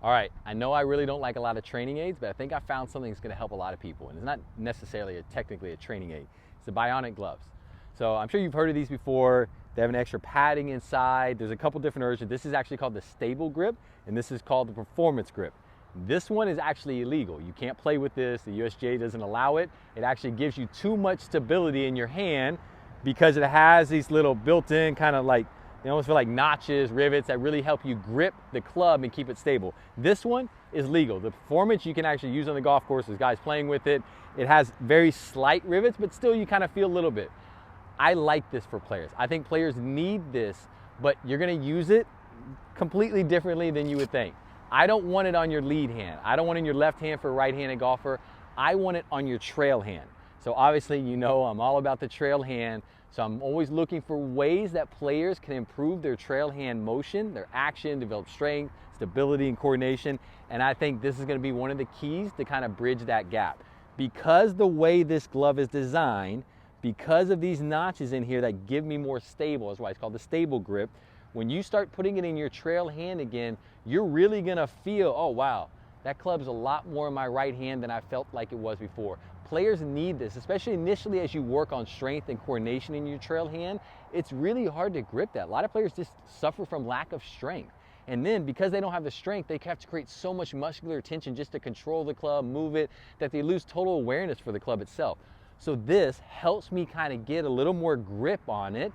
All right, I know I really don't like a lot of training aids, but I think I found something that's gonna help a lot of people. And it's not necessarily technically a training aid. It's the Bionic gloves. So I'm sure you've heard of these before. They have an extra padding inside. There's a couple different versions. This is actually called the stable grip, and this is called the performance grip. This one is actually illegal. You can't play with this. The USGA doesn't allow it. It actually gives you too much stability in your hand because it has these little built-in kind of like, they almost feel like notches, rivets that really help you grip the club and keep it stable. This one is legal. The performance you can actually use on the golf course. There's guys playing with it. It has very slight rivets, but still you kind of feel a little bit. I like this for players. I think players need this, but you're gonna use it completely differently than you would think. I don't want it on your lead hand. I don't want it in your left hand for a right-handed golfer. I want it on your trail hand. So obviously, you know, I'm all about the trail hand. So I'm always looking for ways that players can improve their trail hand motion, their action, develop strength, stability, and coordination. And I think this is gonna be one of the keys to kind of bridge that gap. Because the way this glove is designed, because of these notches in here that give me more stable, that's why it's called the stable grip, when you start putting it in your trail hand again, you're really gonna feel, oh wow, that club's a lot more in my right hand than I felt like it was before. Players need this, especially initially as you work on strength and coordination in your trail hand. It's really hard to grip that. A lot of players just suffer from lack of strength. And then because they don't have the strength, they have to create so much muscular tension just to control the club, move it, that they lose total awareness for the club itself. So this helps me kind of get a little more grip on it,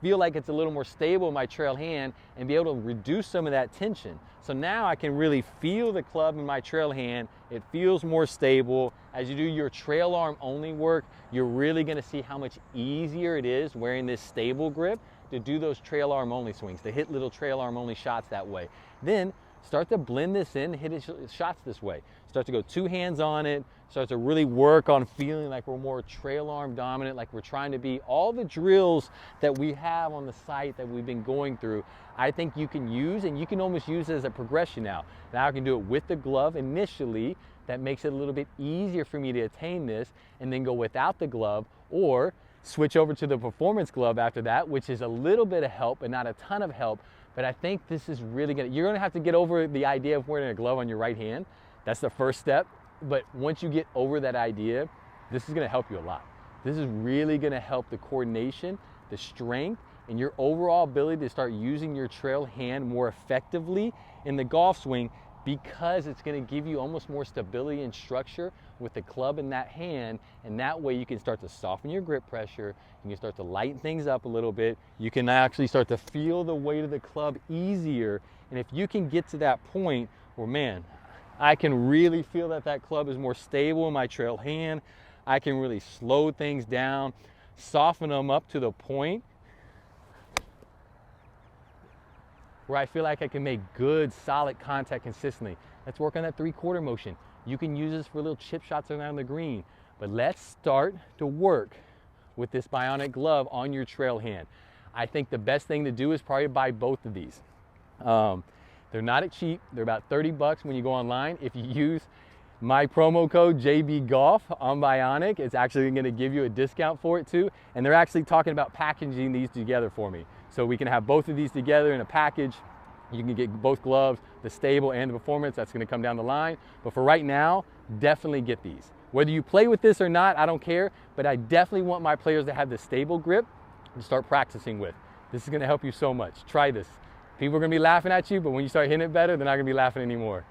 feel like it's a little more stable in my trail hand, and be able to reduce some of that tension. So now I can really feel the club in my trail hand. It feels more stable. As you do your trail arm only work, you're really gonna see how much easier it is wearing this stable grip to do those trail arm only swings, to hit little trail arm only shots that way. Then start to blend this in, hit shots this way. Start to go two hands on it, start to really work on feeling like we're more trail arm dominant, like we're trying to be. All the drills that we have on the site that we've been going through, I think you can use, and you can almost use it as a progression now. Now I can do it with the glove initially. That makes it a little bit easier for me to attain this, and then go without the glove, or switch over to the performance glove after that, which is a little bit of help, but not a ton of help. But I think this is really you're gonna have to get over the idea of wearing a glove on your right hand. That's the first step. But once you get over that idea, this is gonna help you a lot. This is really gonna help the coordination, the strength, and your overall ability to start using your trail hand more effectively in the golf swing, because it's gonna give you almost more stability and structure with the club in that hand. And that way you can start to soften your grip pressure, you can start to lighten things up a little bit, you can actually start to feel the weight of the club easier. And if you can get to that point where, man, I can really feel that that club is more stable in my trail hand, I can really slow things down, soften them up to the point where I feel like I can make good, solid contact consistently. Let's work on that 3/4 motion. You can use this for little chip shots around the green, but let's start to work with this Bionic glove on your trail hand. I think the best thing to do is probably buy both of these. They're not cheap. They're about 30 bucks when you go online. If you use my promo code JBGolf on Bionic, it's actually gonna give you a discount for it too. And they're actually talking about packaging these together for me. So we can have both of these together in a package. You can get both gloves, the stable and the performance. That's gonna come down the line. But for right now, definitely get these. Whether you play with this or not, I don't care, but I definitely want my players to have the stable grip to start practicing with. This is gonna help you so much. Try this. People are gonna be laughing at you, but when you start hitting it better, they're not gonna be laughing anymore.